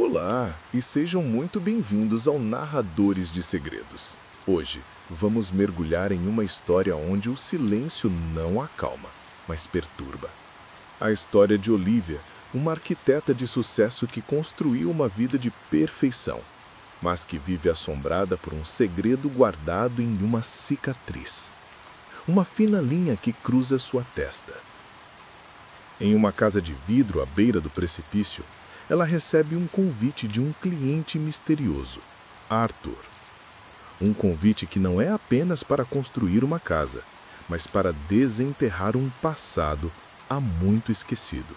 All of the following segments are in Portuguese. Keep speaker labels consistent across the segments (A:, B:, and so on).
A: Olá e sejam muito bem-vindos ao Narradores de Segredos. Hoje, vamos mergulhar em uma história onde o silêncio não acalma, mas perturba. A história de Olivia, uma arquiteta de sucesso que construiu uma vida de perfeição, mas que vive assombrada por um segredo guardado em uma cicatriz. Uma fina linha que cruza sua testa. Em uma casa de vidro à beira do precipício, ela recebe um convite de um cliente misterioso, Arthur. Um convite que não é apenas para construir uma casa, mas para desenterrar um passado há muito esquecido.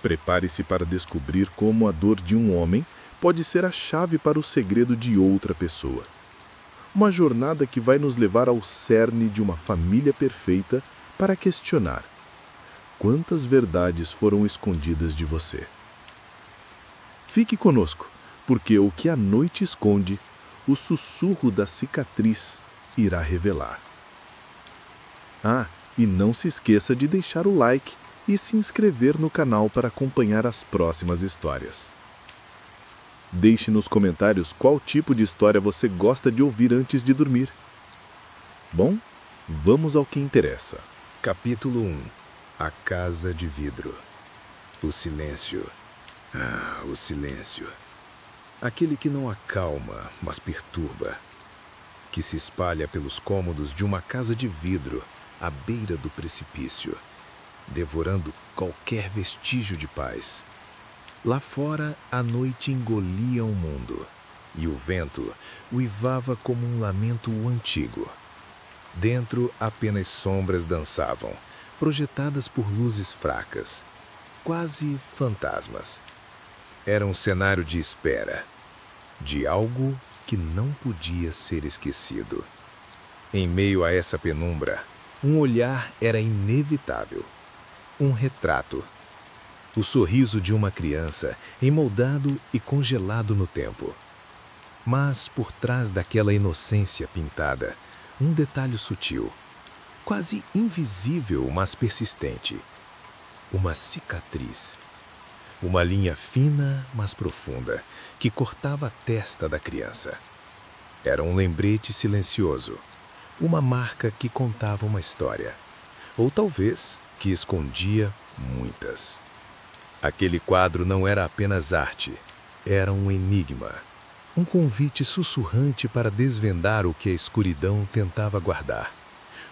A: Prepare-se para descobrir como a dor de um homem pode ser a chave para o segredo de outra pessoa. Uma jornada que vai nos levar ao cerne de uma família perfeita para questionar: quantas verdades foram escondidas de você? Fique conosco, porque o que a noite esconde, o sussurro da cicatriz irá revelar. Ah, e não se esqueça de deixar o like e se inscrever no canal para acompanhar as próximas histórias. Deixe nos comentários qual tipo de história você gosta de ouvir antes de dormir. Bom, vamos ao que interessa.
B: Capítulo 1. A Casa de Vidro. O silêncio. O silêncio. Aquele que não acalma, mas perturba. Que se espalha pelos cômodos de uma casa de vidro à beira do precipício, devorando qualquer vestígio de paz. Lá fora, a noite engolia o mundo, e o vento uivava como um lamento antigo. Dentro, apenas sombras dançavam, projetadas por luzes fracas, quase fantasmas. Era um cenário de espera, de algo que não podia ser esquecido. Em meio a essa penumbra, um olhar era inevitável. Um retrato. O sorriso de uma criança, emoldado e congelado no tempo. Mas, por trás daquela inocência pintada, um detalhe sutil, quase invisível, mas persistente. Uma cicatriz. Uma linha fina, mas profunda, que cortava a testa da criança. Era um lembrete silencioso, uma marca que contava uma história, ou talvez que escondia muitas. Aquele quadro não era apenas arte, era um enigma, um convite sussurrante para desvendar o que a escuridão tentava guardar,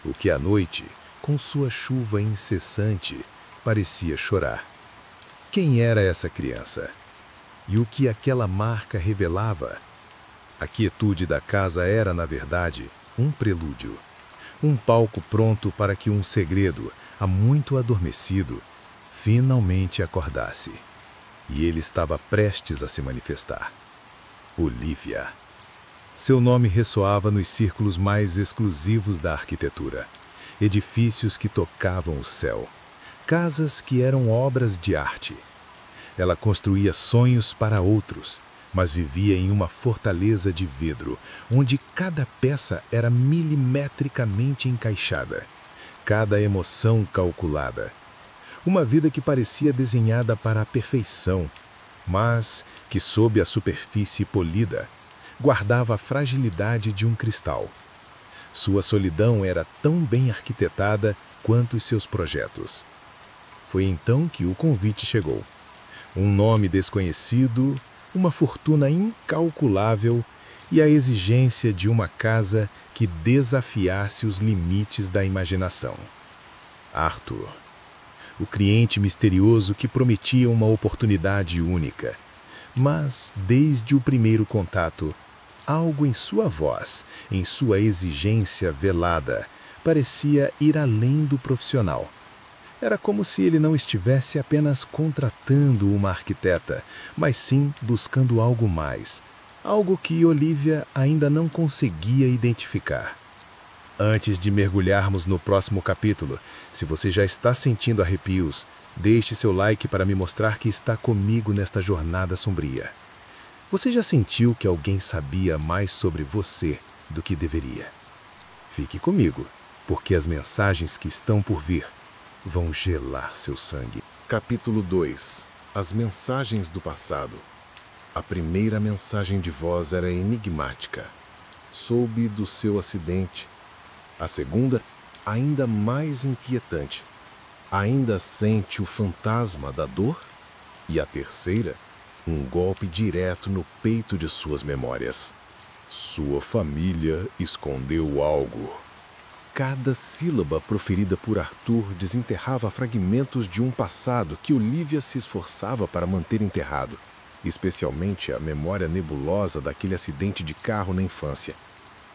B: o que a noite, com sua chuva incessante, parecia chorar. Quem era essa criança? E o que aquela marca revelava? A quietude da casa era, na verdade, um prelúdio. Um palco pronto para que um segredo, há muito adormecido, finalmente acordasse. E ele estava prestes a se manifestar. Olivia. Seu nome ressoava nos círculos mais exclusivos da arquitetura. Edifícios que tocavam o céu. Casas que eram obras de arte. Ela construía sonhos para outros, mas vivia em uma fortaleza de vidro, onde cada peça era milimetricamente encaixada, cada emoção calculada. Uma vida que parecia desenhada para a perfeição, mas que, sob a superfície polida, guardava a fragilidade de um cristal. Sua solidão era tão bem arquitetada quanto os seus projetos. Foi então que o convite chegou. Um nome desconhecido, uma fortuna incalculável e a exigência de uma casa que desafiasse os limites da imaginação. Arthur. O cliente misterioso que prometia uma oportunidade única. Mas, desde o primeiro contato, algo em sua voz, em sua exigência velada, parecia ir além do profissional. Era como se ele não estivesse apenas contratando uma arquiteta, mas sim buscando algo mais, algo que Olivia ainda não conseguia identificar. Antes de mergulharmos no próximo capítulo, se você já está sentindo arrepios, deixe seu like para me mostrar que está comigo nesta jornada sombria. Você já sentiu que alguém sabia mais sobre você do que deveria? Fique comigo, porque as mensagens que estão por vir vão gelar seu sangue.
A: Capítulo 2. As mensagens do passado. A primeira mensagem de voz era enigmática. Soube do seu acidente. A segunda, ainda mais inquietante. Ainda sente o fantasma da dor? E a terceira, um golpe direto no peito de suas memórias. Sua família escondeu algo. Cada sílaba proferida por Arthur desenterrava fragmentos de um passado que Olivia se esforçava para manter enterrado, especialmente a memória nebulosa daquele acidente de carro na infância.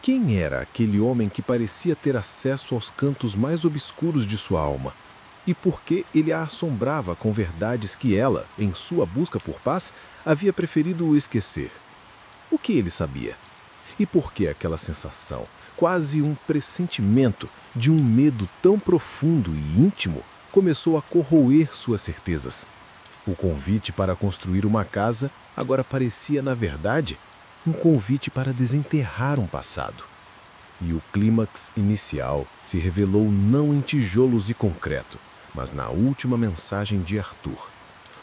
A: Quem era aquele homem que parecia ter acesso aos cantos mais obscuros de sua alma? E por que ele a assombrava com verdades que ela, em sua busca por paz, havia preferido esquecer? O que ele sabia? E por que aquela sensação, quase um pressentimento de um medo tão profundo e íntimo, começou a corroer suas certezas? O convite para construir uma casa agora parecia, na verdade, um convite para desenterrar um passado. E o clímax inicial se revelou não em tijolos e concreto, mas na última mensagem de Arthur.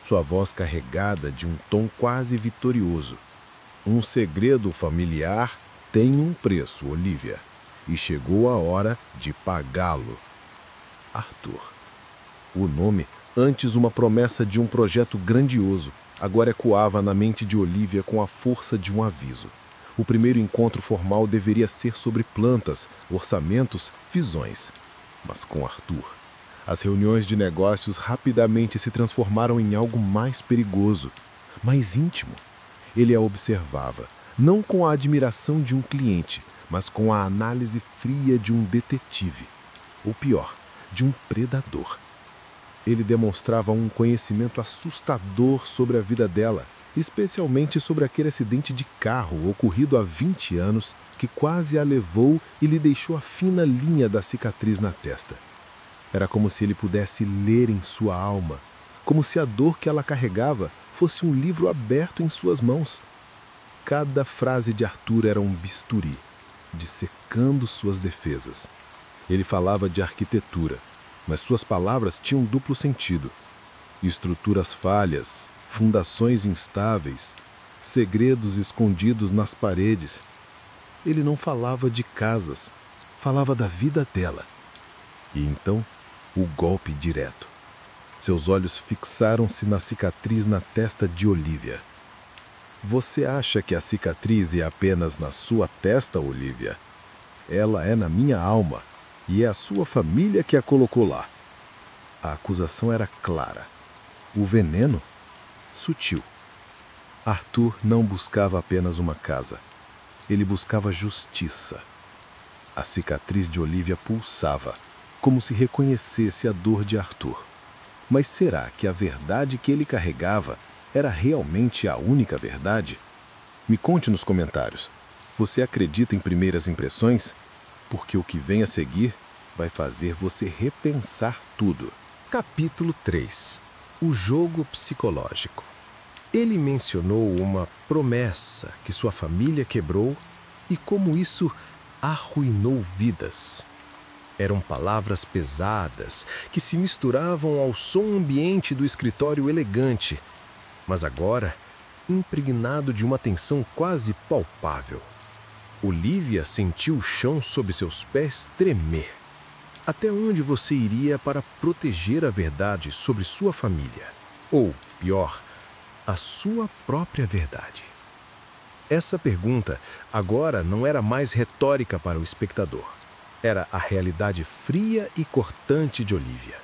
A: Sua voz carregada de um tom quase vitorioso. Um segredo familiar tem um preço, Olivia, e chegou a hora de pagá-lo. Arthur. O nome, antes uma promessa de um projeto grandioso, agora ecoava na mente de Olivia com a força de um aviso. O primeiro encontro formal deveria ser sobre plantas, orçamentos, visões. Mas com Arthur, as reuniões de negócios rapidamente se transformaram em algo mais perigoso, mais íntimo. Ele a observava, não com a admiração de um cliente, mas com a análise fria de um detetive. Ou pior, de um predador. Ele demonstrava um conhecimento assustador sobre a vida dela, especialmente sobre aquele acidente de carro ocorrido há 20 anos que quase a levou e lhe deixou a fina linha da cicatriz na testa. Era como se ele pudesse ler em sua alma, como se a dor que ela carregava fosse um livro aberto em suas mãos. Cada frase de Arthur era um bisturi, dissecando suas defesas. Ele falava de arquitetura, mas suas palavras tinham duplo sentido. Estruturas falhas, fundações instáveis, segredos escondidos nas paredes. Ele não falava de casas, falava da vida dela. E então, o golpe direto. Seus olhos fixaram-se na cicatriz na testa de Olivia. Você acha que a cicatriz é apenas na sua testa, Olivia? Ela é na minha alma, e é a sua família que a colocou lá. A acusação era clara. O veneno, sutil. Arthur não buscava apenas uma casa. Ele buscava justiça. A cicatriz de Olivia pulsava, como se reconhecesse a dor de Arthur. Mas será que a verdade que ele carregava era realmente a única verdade? Me conte nos comentários. Você acredita em primeiras impressões? Porque o que vem a seguir vai fazer você repensar tudo.
B: Capítulo 3. O jogo psicológico. Ele mencionou uma promessa que sua família quebrou e como isso arruinou vidas. Eram palavras pesadas que se misturavam ao som ambiente do escritório elegante, mas agora impregnado de uma tensão quase palpável. Olivia sentiu o chão sob seus pés tremer. Até onde você iria para proteger a verdade sobre sua família? Ou, pior, a sua própria verdade? Essa pergunta agora não era mais retórica para o espectador. Era a realidade fria e cortante de Olivia.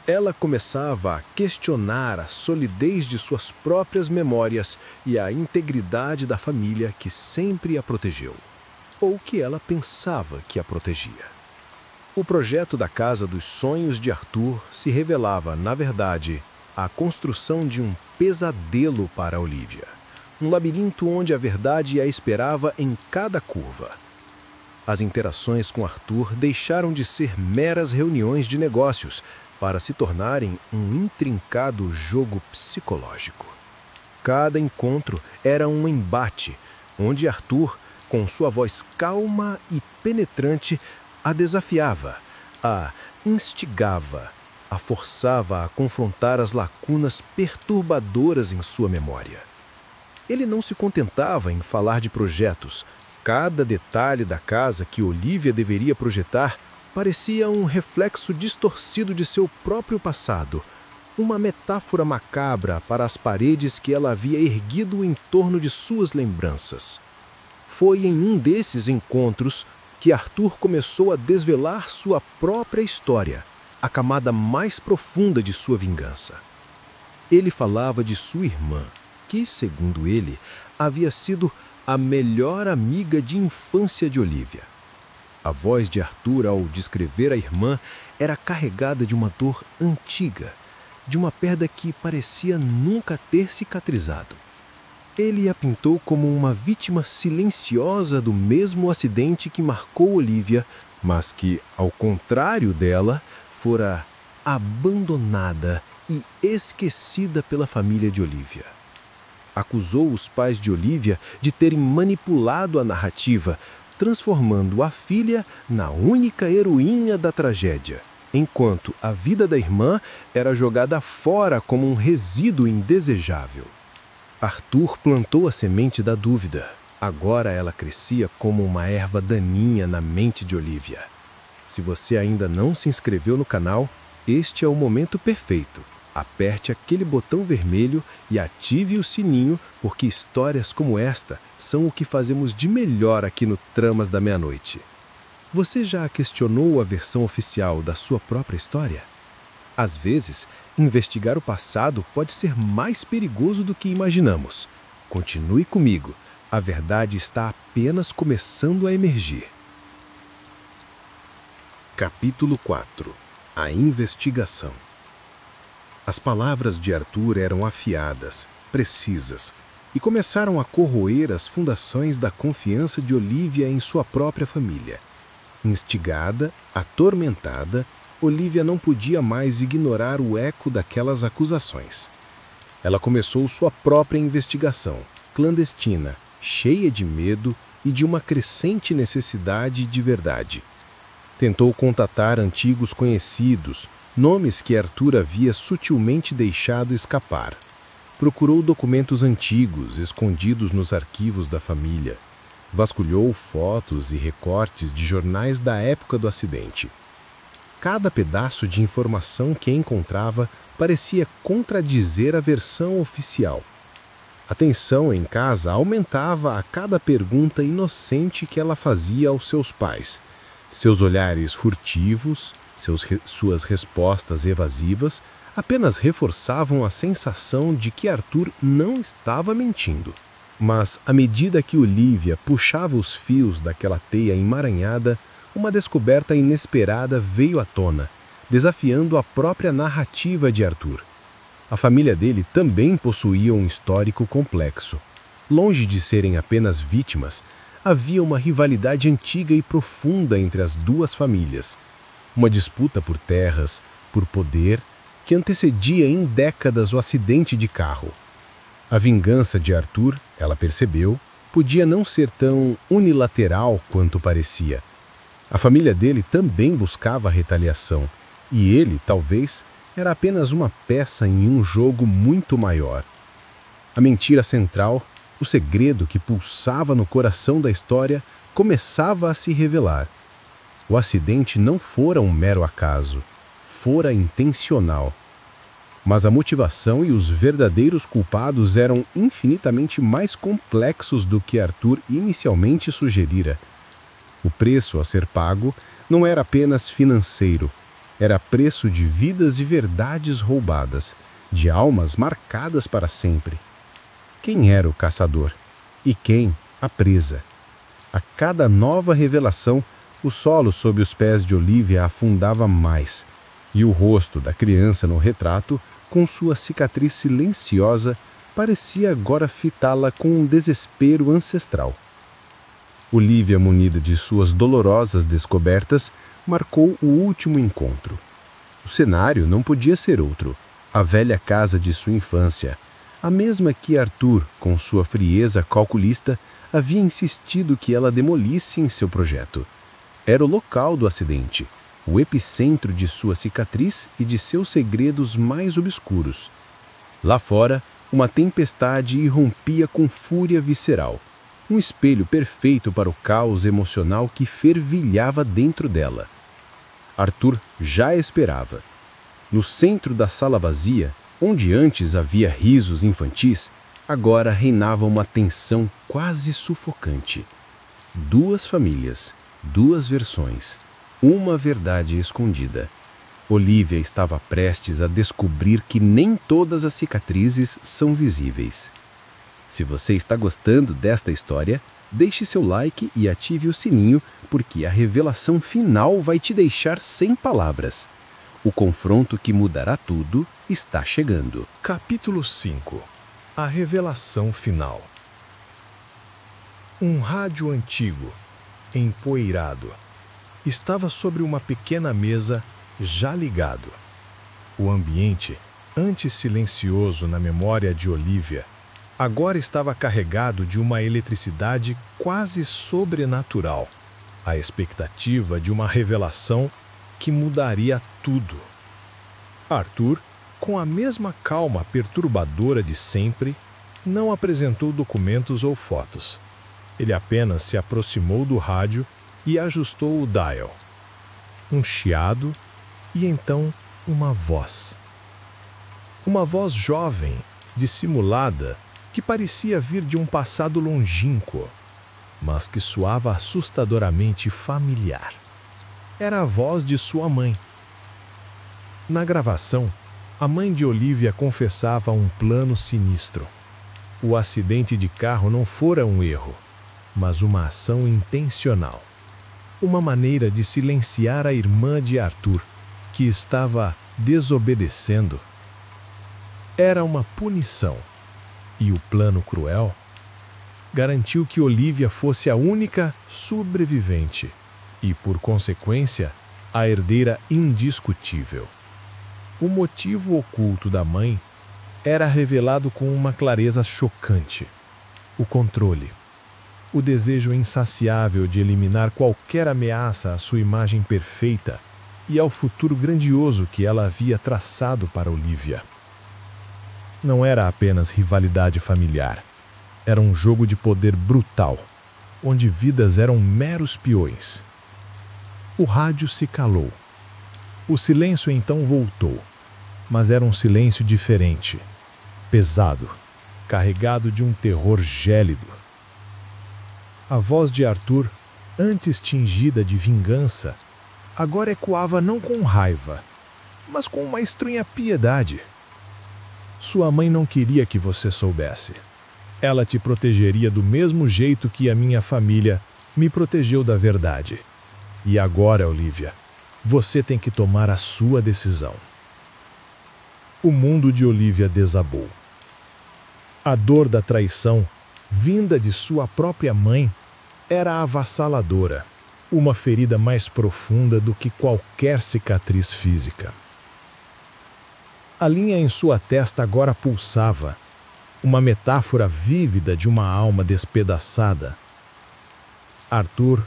B: Ela começava a questionar a solidez de suas próprias memórias e a integridade da família que sempre a protegeu, ou que ela pensava que a protegia. O projeto da Casa dos Sonhos de Arthur se revelava, na verdade, a construção de um pesadelo para Olivia. Um labirinto onde a verdade a esperava em cada curva. As interações com Arthur deixaram de ser meras reuniões de negócios para se tornarem um intrincado jogo psicológico. Cada encontro era um embate, onde Arthur, com sua voz calma e penetrante, a desafiava, a instigava,
C: a forçava a confrontar as lacunas perturbadoras em sua memória. Ele não se contentava em falar de projetos. Cada detalhe da casa que Olivia deveria projetar parecia um reflexo distorcido de seu próprio passado, uma metáfora macabra para as paredes que ela havia erguido em torno de suas lembranças. Foi em um desses encontros que Arthur começou a desvelar sua própria história, a camada mais profunda de sua vingança. Ele falava de sua irmã, que, segundo ele, havia sido a melhor amiga de infância de Olivia. A voz de Arthur, ao descrever a irmã, era carregada de uma dor antiga, de uma perda que parecia nunca ter cicatrizado. Ele a pintou como uma vítima silenciosa do mesmo acidente que marcou Olivia, mas que, ao contrário dela, fora abandonada e esquecida pela família de Olivia. Acusou os pais de Olivia de terem manipulado a narrativa, transformando a filha na única heroína da tragédia, enquanto a vida da irmã era jogada fora como um resíduo indesejável. Arthur plantou a semente da dúvida. Agora ela crescia como uma erva daninha na mente de Olivia. Se você ainda não se inscreveu no canal, este é o momento perfeito. Aperte aquele botão vermelho e ative o sininho, porque histórias como esta são o que fazemos de melhor aqui no Tramas da Meia-Noite. Você já questionou a versão oficial da sua própria história? Às vezes, investigar o passado pode ser mais perigoso do que imaginamos. Continue comigo, a verdade está apenas começando a emergir.
B: Capítulo 4 – A investigação. As palavras de Arthur eram afiadas, precisas, e começaram a corroer as fundações da confiança de Olivia em sua própria família. Instigada, atormentada, Olivia não podia mais ignorar o eco daquelas acusações. Ela começou sua própria investigação, clandestina, cheia de medo e de uma crescente necessidade de verdade. Tentou contatar antigos conhecidos, nomes que Arthur havia sutilmente deixado escapar. Procurou documentos antigos, escondidos nos arquivos da família. Vasculhou fotos e recortes de jornais da época do acidente. Cada pedaço de informação que encontrava parecia contradizer a versão oficial. A tensão em casa aumentava a cada pergunta inocente que ela fazia aos seus pais. Seus olhares furtivos, suas respostas evasivas, apenas reforçavam a sensação de que Arthur não estava mentindo. Mas, à medida que Olivia puxava os fios daquela teia emaranhada, uma descoberta inesperada veio à tona, desafiando a própria narrativa de Arthur. A família dele também possuía um histórico complexo. Longe de serem apenas vítimas, havia uma rivalidade antiga e profunda entre as duas famílias. Uma disputa por terras, por poder, que antecedia em décadas o acidente de carro. A vingança de Arthur, ela percebeu, podia não ser tão unilateral quanto parecia. A família dele também buscava a retaliação, e ele, talvez, era apenas uma peça em um jogo muito maior. A mentira central, o segredo que pulsava no coração da história, começava a se revelar. O acidente não fora um mero acaso, fora intencional. Mas a motivação e os verdadeiros culpados eram infinitamente mais complexos do que Arthur inicialmente sugerira. O preço a ser pago não era apenas financeiro, era preço de vidas e verdades roubadas, de almas marcadas para sempre. Quem era o caçador? E quem a presa? A cada nova revelação, o solo sob os pés de Olivia afundava mais, e o rosto da criança no retrato, com sua cicatriz silenciosa, parecia agora fitá-la com um desespero ancestral. Olivia, munida de suas dolorosas descobertas, marcou o último encontro. O cenário não podia ser outro. A velha casa de sua infância, a mesma que Arthur, com sua frieza calculista, havia insistido que ela demolisse em seu projeto. Era o local do acidente.
C: o epicentro de sua cicatriz e de seus segredos mais obscuros. Lá fora, uma tempestade irrompia com fúria visceral, um espelho perfeito para o caos emocional que fervilhava dentro dela. Arthur já esperava. No centro da sala vazia, onde antes havia risos infantis, agora reinava uma tensão quase sufocante. Duas famílias, duas versões, uma verdade escondida. Olivia estava prestes a descobrir que nem todas as cicatrizes são visíveis. Se você está gostando desta história, deixe seu like e ative o sininho, porque a revelação final vai te deixar sem palavras. O confronto que mudará tudo está chegando.
A: Capítulo 5. A revelação final. Um rádio antigo, empoeirado, estava sobre uma pequena mesa já ligado. O ambiente, antes silencioso na memória de Olivia, agora estava carregado de uma eletricidade quase sobrenatural, a expectativa de uma revelação que mudaria tudo. Arthur, com a mesma calma perturbadora de sempre, não apresentou documentos ou fotos. Ele apenas se aproximou do rádio e ajustou o dial. Um chiado e então uma voz. Uma voz jovem, dissimulada, que parecia vir de um passado longínquo, mas que soava assustadoramente familiar. Era a voz de sua mãe. Na gravação, a mãe de Olivia confessava um plano sinistro. O acidente de carro não fora um erro, mas uma ação intencional. Uma maneira de silenciar a irmã de Arthur, que estava desobedecendo. Era uma punição. E o plano cruel garantiu que Olivia fosse a única sobrevivente e, por consequência, a herdeira indiscutível. O motivo oculto da mãe era revelado com uma clareza chocante: o controle. O desejo insaciável de eliminar qualquer ameaça à sua imagem perfeita e ao futuro grandioso que ela havia traçado para Olivia. Não era apenas rivalidade familiar. Era um jogo de poder brutal, onde vidas eram meros peões. O rádio se calou. O silêncio então voltou, mas era um silêncio diferente, pesado, carregado de um terror gélido. A voz de Arthur, antes tingida de vingança, agora ecoava não com raiva, mas com uma estranha piedade. Sua mãe não queria que você soubesse. Ela te protegeria do mesmo jeito que a minha família me protegeu da verdade. E agora, Olivia, você tem que tomar a sua decisão. O mundo de Olivia desabou. A dor da traição, vinda de sua própria mãe, era avassaladora, uma ferida mais profunda do que qualquer cicatriz física. A linha em sua testa agora pulsava, uma metáfora vívida de uma alma despedaçada. Arthur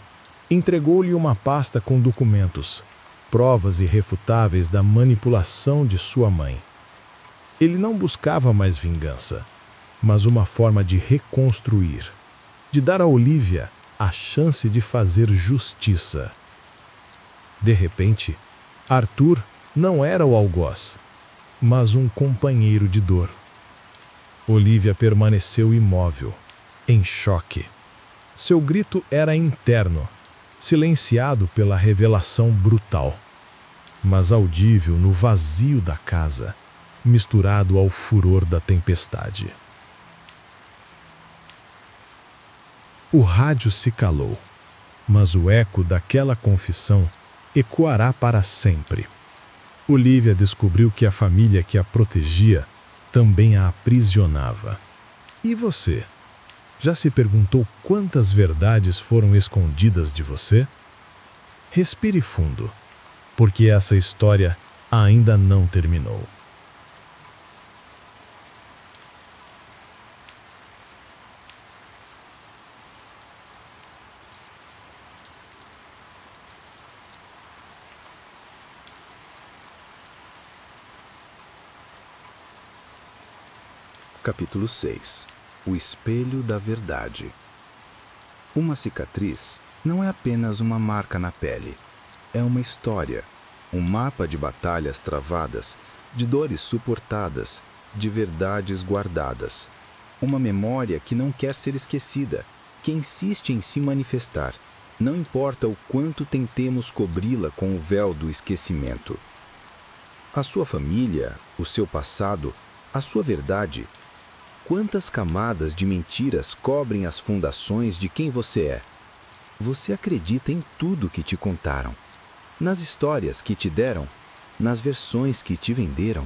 A: entregou-lhe uma pasta com documentos, provas irrefutáveis da manipulação de sua mãe. Ele não buscava mais vingança, mas uma forma de reconstruir, de dar a Olivia a chance de fazer justiça. De repente, Arthur não era o algoz, mas um companheiro de dor. Olivia permaneceu imóvel, em choque. Seu grito era interno, silenciado pela revelação brutal, mas audível no vazio da casa, misturado ao furor da tempestade. O rádio se calou, mas o eco daquela confissão ecoará para sempre. Olivia descobriu que a família que a protegia também a aprisionava. E você? Já se perguntou quantas verdades foram escondidas de você? Respire fundo, porque essa história ainda não terminou.
B: Capítulo 6. O espelho da verdade. Uma cicatriz não é apenas uma marca na pele. É uma história, um mapa de batalhas travadas, de dores suportadas, de verdades guardadas. Uma memória que não quer ser esquecida, que insiste em se manifestar. Não importa o quanto tentemos cobri-la com o véu do esquecimento. A sua família, o seu passado, a sua verdade. Quantas camadas de mentiras cobrem as fundações de quem você é? Você acredita em tudo que te contaram, nas histórias que te deram, nas versões que te venderam.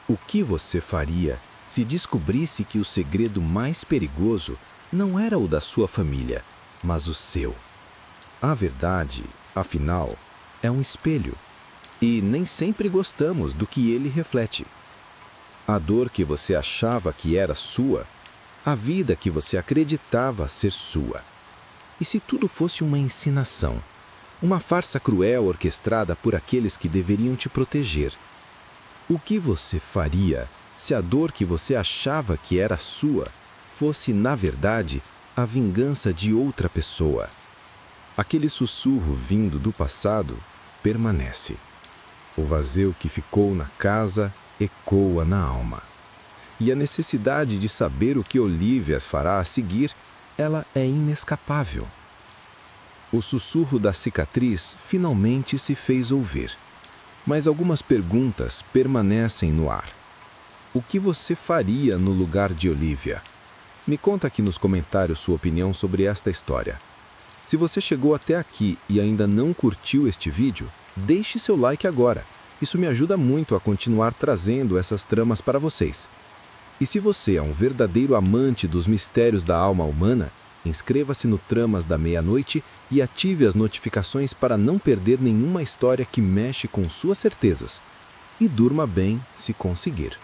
B: O que você faria se descobrisse que o segredo mais perigoso não era o da sua família, mas o seu? A verdade, afinal, é um espelho, e nem sempre gostamos do que ele reflete. A dor que você achava que era sua, a vida que você acreditava ser sua. E se tudo fosse uma encenação, uma farsa cruel orquestrada por aqueles que deveriam te proteger? O que você faria se a dor que você achava que era sua fosse, na verdade, a vingança de outra pessoa? Aquele sussurro vindo do passado permanece. O vazio que ficou na casa ecoa na alma. E a necessidade de saber o que Olivia fará a seguir, ela é inescapável. O sussurro da cicatriz finalmente se fez ouvir. Mas algumas perguntas permanecem no ar. O que você faria no lugar de Olivia? Me conta aqui nos comentários sua opinião sobre esta história. Se você chegou até aqui e ainda não curtiu este vídeo, deixe seu like agora. Isso me ajuda muito a continuar trazendo essas tramas para vocês. E se você é um verdadeiro amante dos mistérios da alma humana, inscreva-se no Tramas da Meia-Noite e ative as notificações para não perder nenhuma história que mexe com suas certezas. E durma bem se conseguir.